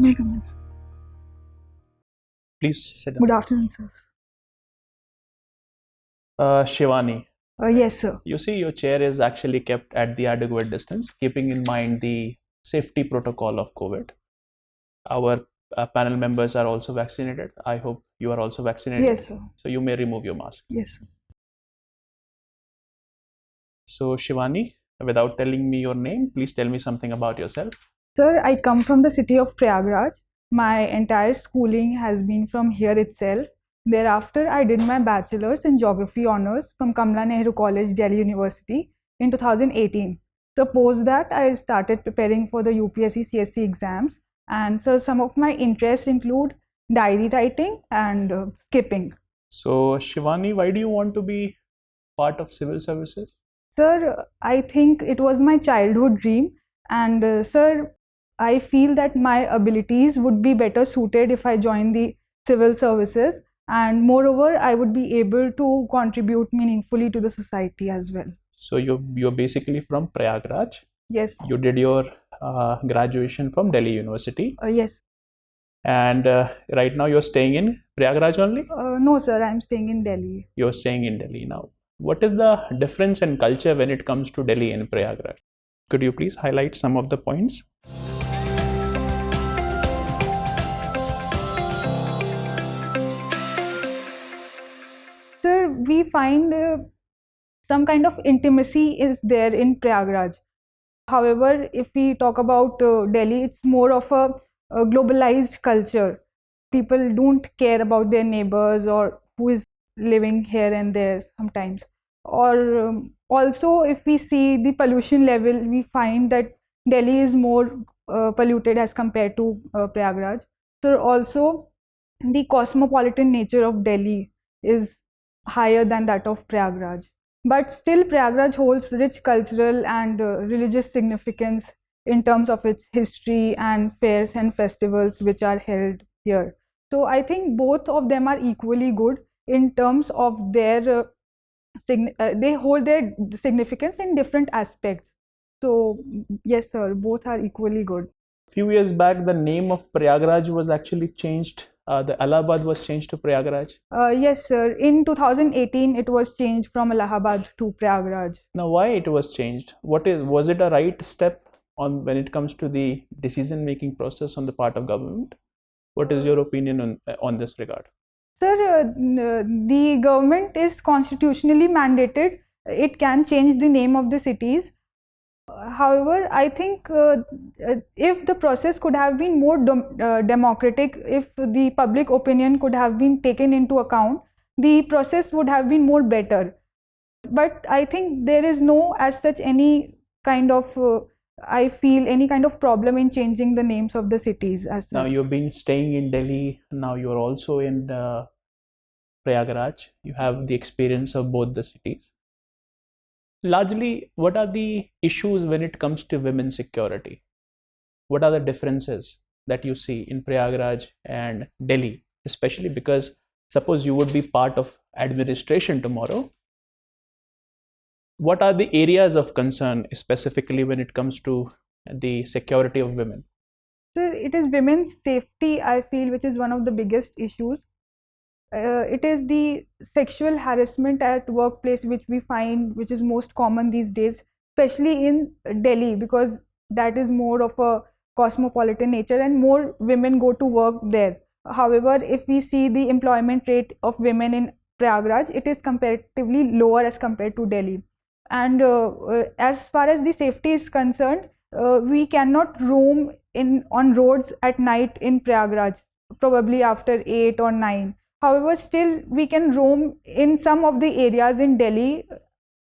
May I come in, sir? Please sit down. Good afternoon, sir. Shivani, Yes, sir. you see your chair is actually kept at the adequate distance, keeping in mind the safety protocol of COVID. Our panel members are also vaccinated. I hope you are also vaccinated. Yes, sir. So you may remove your mask. Yes, sir. So Shivani, without telling me your name, please tell me something about yourself. Sir, I come from the city of Prayagraj. My entire schooling has been from here itself. Thereafter, I did my bachelor's in geography honors from 𝐈𝐀𝐒 𝐏𝐫𝐞𝐥𝐬 University in 2018. So post that, I started preparing for the UPSC CSC exams. And so some of my interests include diary writing and skipping. So Shivani, why do you want to be part of civil services? Sir, I think it was my childhood dream, and sir, I feel that my abilities would be better suited if I join the civil services, and moreover, I would be able to contribute meaningfully to the society as well. So you're basically from Prayagraj. Yes. You did your graduation from Delhi University. Yes. And right now you're staying in Prayagraj only? No, sir, I'm staying in Delhi. You're staying in Delhi now. What is the difference in culture when it comes to Delhi and Prayagraj? Could you please highlight some of the points? Sir, we find some kind of intimacy is there in Prayagraj. However, if we talk about Delhi, it's more of a globalized culture. People don't care about their neighbors or who is living here and there sometimes. Or also, if we see the pollution level, we find that Delhi is more polluted as compared to Prayagraj. So also, the cosmopolitan nature of Delhi is higher than that of Prayagraj. But still, Prayagraj holds rich cultural and religious significance in terms of its history and fairs and festivals which are held here. So I think both of them are equally good in terms of their they hold their significance in different aspects. So yes, sir, both are equally good. Few years back, the name of Prayagraj was actually changed. The Allahabad was changed to Prayagraj. Yes, sir. In 2018, it was changed from Allahabad to Prayagraj. Now, why it was changed? Was it a right step when it comes to the decision-making process on the part of government? What is your opinion on this regard? Sir, the government is constitutionally mandated. It can change the name of the cities. However, I think if the process could have been more democratic, if the public opinion could have been taken into account, the process would have been more better. But I think there is no as such any kind of I feel any kind of problem in changing the names of the cities as such. Now you've been staying in Delhi, now you're also in Prayagraj. You have the experience of both the cities. Largely, what are the issues when it comes to women's security? What are the differences that you see in Prayagraj and Delhi? Especially because suppose you would be part of administration tomorrow. What are the areas of concern specifically when it comes to the security of women? Sir, it is women's safety, I feel, which is one of the biggest issues. It is the sexual harassment at workplace which we find which is most common these days, especially in Delhi, because that is more of a cosmopolitan nature and more women go to work there. However, if we see the employment rate of women in Prayagraj, it is comparatively lower as compared to Delhi. And as far as the safety is concerned, we cannot roam on roads at night in Prayagraj, probably after 8 or 9. However, still we can roam in some of the areas in Delhi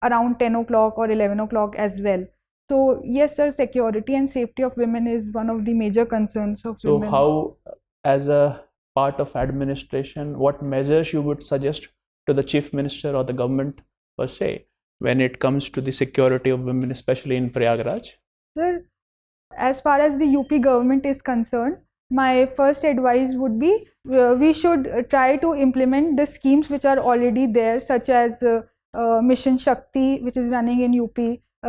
around 10 o'clock or 11 o'clock as well. So yes, sir, security and safety of women is one of the major concerns of women. So how, as a part of administration, what measures you would suggest to the Chief Minister or the government per se when it comes to the security of women, especially in Prayagraj? Sir, as far as the UP government is concerned, my first advice would be we should try to implement the schemes which are already there, such as Mission Shakti, which is running in UP,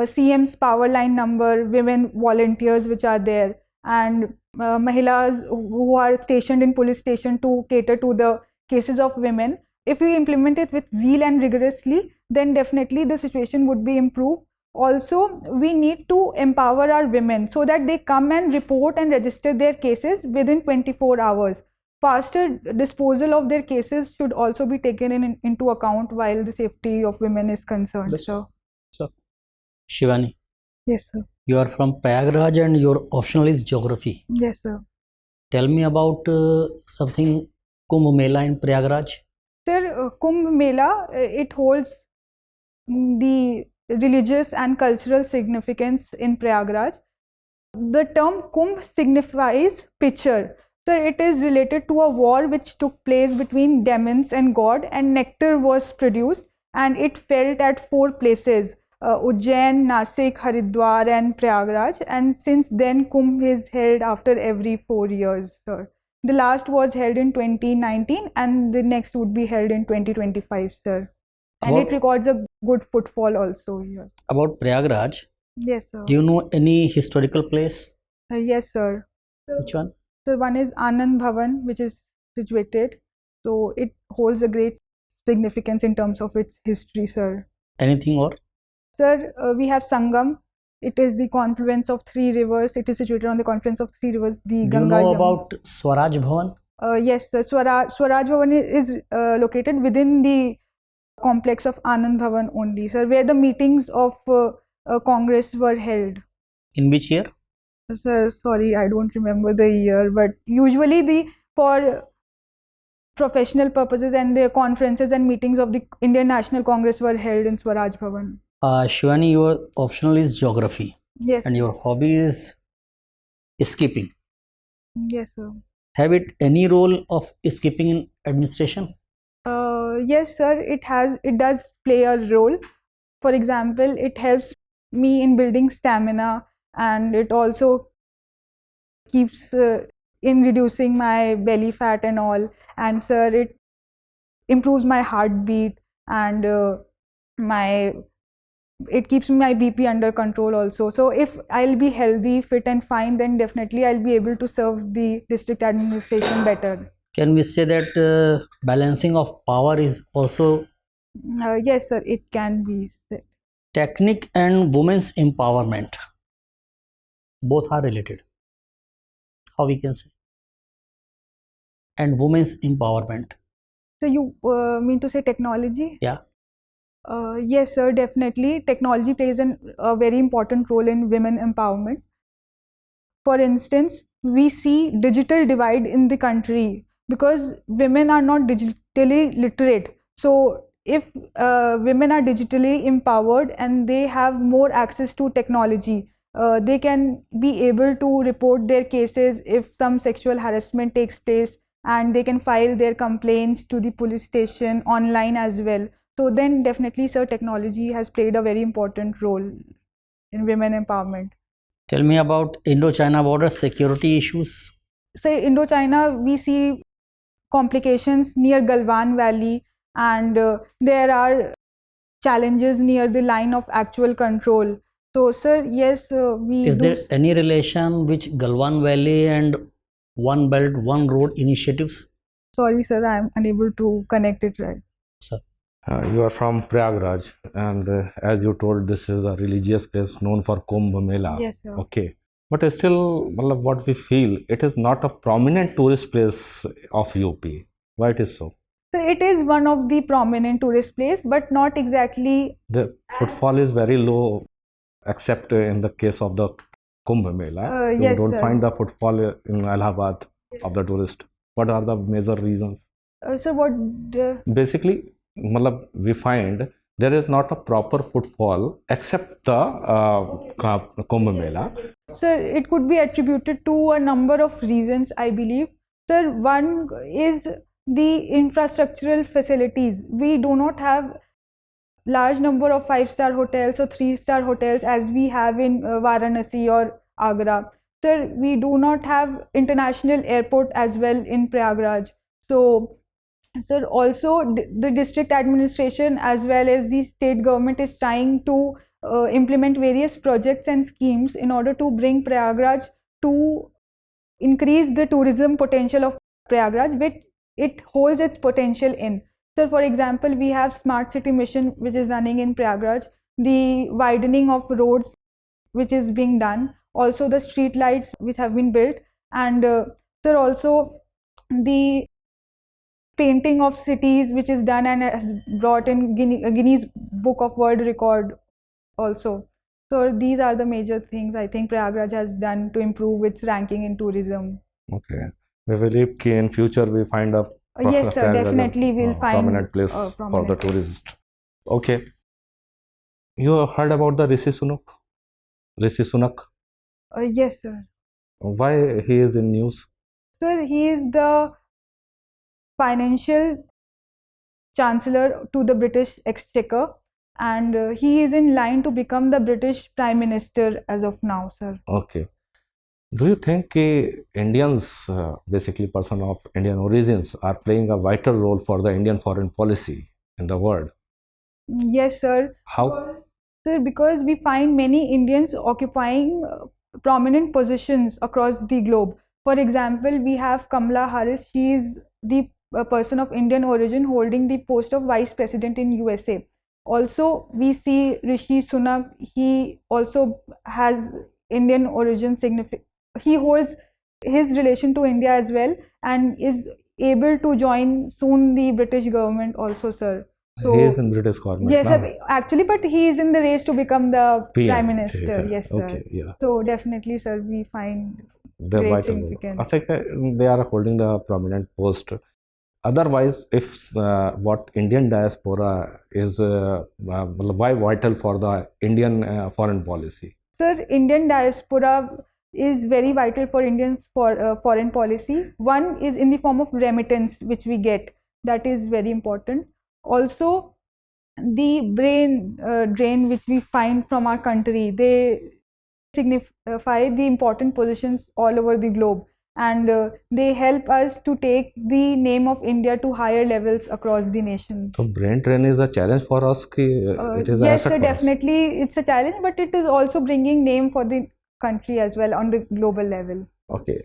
CM's power line number, women volunteers which are there, and mahilas who are stationed in police station to cater to the cases of women. If we implement it with zeal and rigorously, then definitely the situation would be improved. Also, we need to empower our women so that they come and report and register their cases within 24 hours. Faster disposal of their cases should also be taken into account while the safety of women is concerned. Yes, sir. sir. Shivani, Yes, sir. you are from Prayagraj and your optional is geography. Yes, sir. Tell me about something Kumbh Mela in Prayagraj. Sir, Kumbh Mela, it holds the religious and cultural significance in Prayagraj. The term Kumbh signifies pitcher. So it is related to a war which took place between demons and God, and nectar was produced and it fell at 4 places: Ujjain, Nasik, Haridwar and Prayagraj, and since then Kumbh is held after every 4 years, sir. The last was held in 2019 and the next would be held in 2025, sir. And it records a good footfall also here. About Prayagraj, Yes, sir. do you know any historical place? Yes, sir. Which one? So one is Anand Bhavan, which is situated. So it holds a great significance in terms of its history, sir. Anything or? Sir, we have Sangam. It is the confluence of 3 rivers. It is situated on the confluence of 3 rivers, the Do you Ganga. know Yamuna. about Swaraj Bhavan? Yes, sir. Swaraj Bhavan is located within the complex of Anand Bhavan only, sir, where the meetings of Congress were held. In which year? Sir, sorry, I don't remember the year, but usually for professional purposes and the conferences and meetings of the Indian National Congress were held in Swaraj Bhavan. Shivani, your optional is geography. Yes. And your hobby is skipping. Yes, sir. Have it any role of skipping in administration? Yes, sir. It does play a role. For example, it helps me in building stamina, and it also keeps in reducing my belly fat and all. And sir, it improves my heartbeat and it keeps my BP under control also. So if I'll be healthy, fit and fine, then definitely I'll be able to serve the district administration better. Can we say that balancing of power is also? Yes, sir, it can be said. Technique and women's empowerment, both are related. How we can say? And women's empowerment. So you mean to say technology? Yeah. Yes, sir, definitely. Technology plays a very important role in women empowerment. For instance, we see digital divide in the country because women are not digitally literate. So if women are digitally empowered and they have more access to technology, they can be able to report their cases if some sexual harassment takes place, and they can file their complaints to the police station online as well. So then definitely, sir, technology has played a very important role in women empowerment. Tell me about Indo-China border security issues. Say Indo-China, we see complications near Galwan Valley, and there are challenges near the line of actual control. So, sir, yes, Is there any relation with Galwan Valley and One Belt, One Road initiatives? Sorry, sir, I am unable to connect it right. Sir. You are from Prayagraj, and as you told, this is a religious place known for Kumbh Mela. Yes, sir. Okay. But still, what we feel, it is not a prominent tourist place of UP. Why it is so? So it is one of the prominent tourist place, but not exactly. The footfall is very low, except in the case of the Kumbh Mela. Yes, you don't sir. find the footfall in Allahabad of the tourist. What are the major reasons? So what? Basically, we find there is not a proper footfall except the Kumbh Mela. Sir, it could be attributed to a number of reasons, I believe. Sir, one is the infrastructural facilities. We do not have large number of 5-star hotels or 3-star hotels as we have in Varanasi or Agra. Sir, we do not have international airport as well in Prayagraj. So, sir, also the district administration as well as the state government is trying to implement various projects and schemes in order to bring Prayagraj to increase the tourism potential of Prayagraj, which it holds its potential in. So for example, we have smart city mission which is running in Prayagraj, the widening of roads which is being done, also the street lights which have been built, and sir, also the painting of cities which is done and has brought in Guinness Book of World Record also. So these are the major things I think Prayagraj has done to improve its ranking in tourism. Okay. We believe कि in future we find a Yes, sir, definitely we'll find prominent place for the tourist. Okay. You heard about the Rishi Sunak? Rishi Sunak? Yes, sir. Why he is in news? Sir, he is the financial chancellor to the British Exchequer, and he is in line to become the British Prime Minister as of now, sir. Okay. Do you think Indians, basically person of Indian origins, are playing a vital role for the Indian foreign policy in the world? Yes, sir. How? Sir, because we find many Indians occupying prominent positions across the globe. For example, we have Kamala Harris. She is the person of Indian origin holding the post of Vice President in USA. Also, we see Rishi Sunak. He also has Indian origin he holds his relation to India as well, and is able to join soon the British government also, sir. So, he is in British government. Yes, now. sir, actually, but he is in the race to become the PM, Prime Minister. Yes, sir. Okay, yeah. So definitely, sir, we find The great vital significance. I think they are holding the prominent post. Otherwise, if what Indian diaspora is why vital for the Indian foreign policy? Sir, Indian diaspora is very vital for Indians for foreign policy. One is in the form of remittance which we get. That is very important. Also, the brain drain which we find from our country, they signify the important positions all over the globe, and they help us to take the name of India to higher levels across the nation. So brain drain is a challenge for us. It is yes, an sir, definitely it's a challenge, but it is also bringing name for the country as well on the global level. Okay.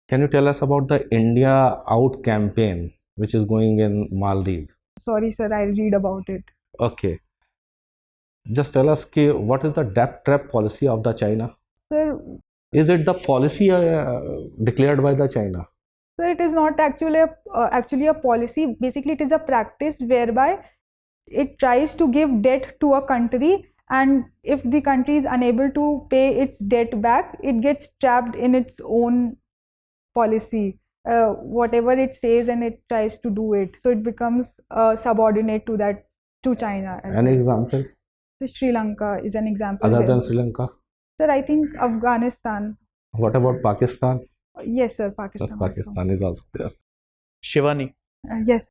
Can you tell us about the India Out campaign which is going in Maldives? Sorry, sir, I'll read about it. Okay. Just tell us what is the debt trap policy of the China? Sir, is it the policy declared by the China? Sir, it is not actually a policy. Basically, it is a practice whereby it tries to give debt to a country, and if the country is unable to pay its debt back, it gets trapped in its own policy. Whatever it says, and it tries to do it. So it becomes subordinate to China. An example? So Sri Lanka is an example. Other than Sri Lanka? Sir, I think Afghanistan. What about Pakistan? Yes, sir, Pakistan. Pakistan is also there. Shivani. Yes.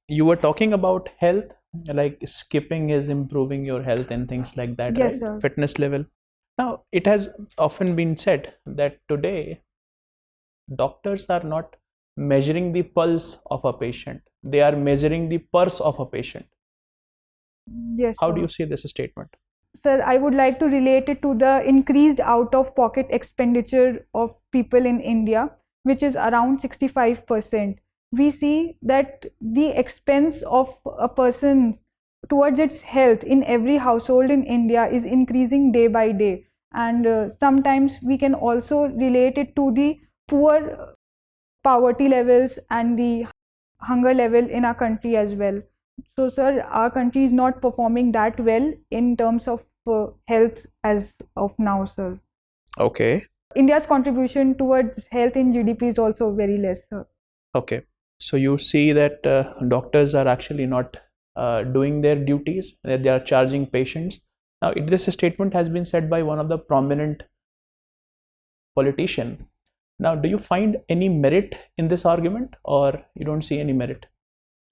You were talking about health, like skipping is improving your health and things like that, yes, right? Sir. Fitness level. Now, it has often been said that today doctors are not measuring the pulse of a patient. They are measuring the purse of a patient. Yes. How sir. do you see this statement? Sir, I would like to relate it to the increased out-of-pocket expenditure of people in India, which is around 65%. We see that the expense of a person towards its health in every household in India is increasing day by day. And sometimes we can also relate it to the poor poverty levels and the hunger level in our country as well. So, sir, our country is not performing that well in terms of health as of now, sir. Okay. India's contribution towards health in GDP is also very less, sir. Okay. So you see that doctors are actually not doing their duties, that they are charging patients. Now, this statement has been said by one of the prominent politician. Now, do you find any merit in this argument, or you don't see any merit?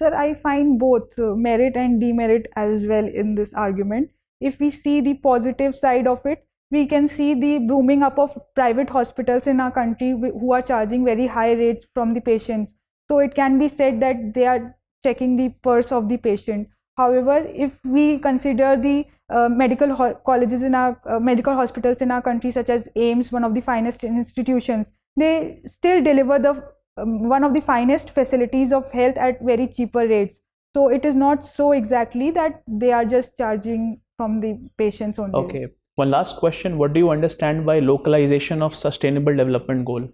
Sir, I find both merit and demerit as well in this argument. If we see the positive side of it, we can see the booming up of private hospitals in our country who are charging very high rates from the patients. So it can be said that they are checking the purse of the patient. However, if we consider the medical colleges in our medical hospitals in our country, such as AIIMS, one of the finest institutions, they still deliver the one of the finest facilities of health at very cheaper rates. So it is not so exactly that they are just charging from the patients only. Okay. One last question. What do you understand by localization of sustainable development goal?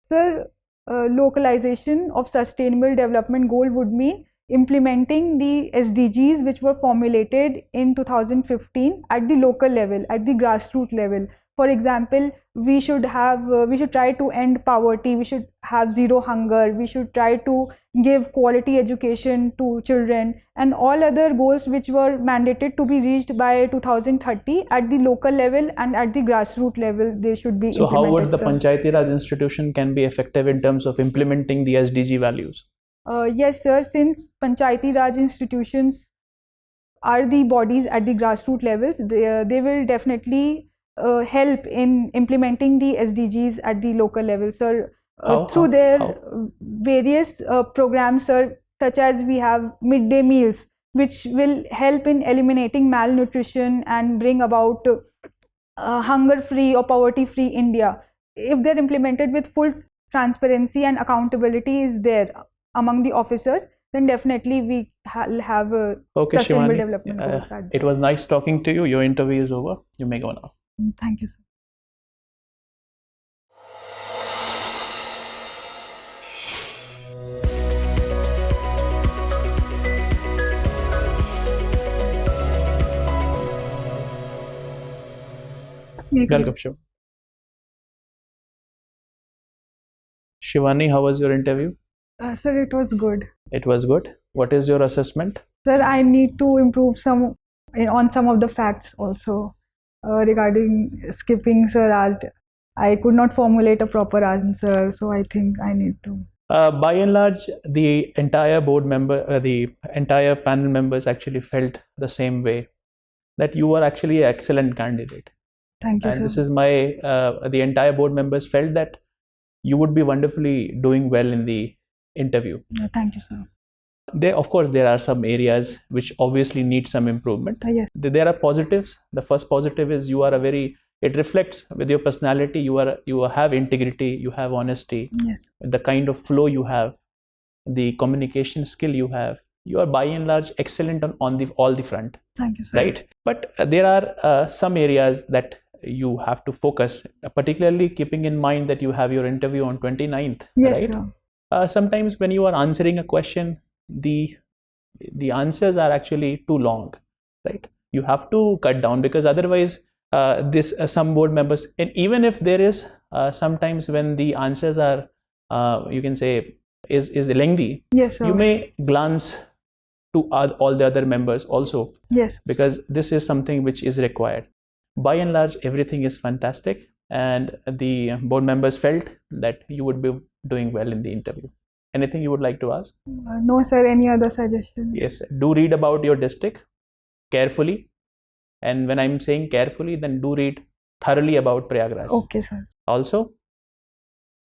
Sir, localization of sustainable development goal would mean implementing the SDGs which were formulated in 2015 at the local level, at the grassroots level. For example, we should try to end poverty, we should have zero hunger, we should try to give quality education to children, and all other goals which were mandated to be reached by 2030 at the local level and at the grassroots level, they should be So implemented. how would the sir. Panchayati Raj institution can be effective in terms of implementing the SDG values? Yes, sir. Since Panchayati Raj institutions are the bodies at the grassroots levels, they will definitely help in implementing the SDGs at the local level, sir. Through their various programs, sir, such as we have midday meals, which will help in eliminating malnutrition and bring about hunger-free or poverty-free India. If they're implemented with full transparency and accountability is there among the officers, then definitely we have a sustainable Shivani, development goals. it was nice talking to you. Your interview is over. You may go now. Thank you, sir. Welcome, Shiv. Shivani, how was your interview? Sir, it was good. It was good. What is your assessment? Sir, I need to improve on some of the facts also regarding skipping. Sir asked, I could not formulate a proper answer, so I think I need to. By and large, the entire board member, the entire panel members actually felt the same way, that you were actually an excellent candidate. Thank you, and sir. This is my, the entire board members felt that you would be wonderfully doing well in the interview. Thank you, sir. Of course, there are some areas which obviously need some improvement. Yes. There are positives. The first positive is you are it reflects with your personality, you have integrity, you have honesty. Yes. The kind of flow you have, the communication skill you have, you are by and large excellent on all the front. Thank you, sir. Right? But there are some areas that you have to focus, particularly keeping in mind that you have your interview on 29th. Yes, right? Sir. Sometimes when you are answering a question, the answers are actually too long, right? You have to cut down, because otherwise some board members, and even if there is sometimes when the answers are you can say is lengthy, yes, sir. You may glance to all the other members also. Yes. Because this is something which is required. By and large, everything is fantastic, and the board members felt that you would be doing well in the interview. Anything you would like to ask? No, sir. Any other suggestion? Yes. Do read about your district carefully. And when I'm saying carefully, then do read thoroughly about Prayagraj. Okay, sir. Also,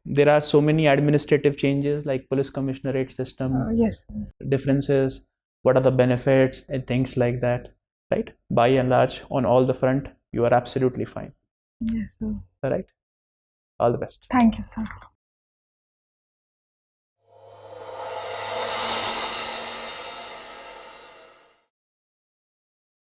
there are so many administrative changes like police commissionerate system, yes. differences, what are the benefits and things like that, right? By and large, on all the front, you are absolutely fine. Yes, sir. All right. All the best. Thank you, sir.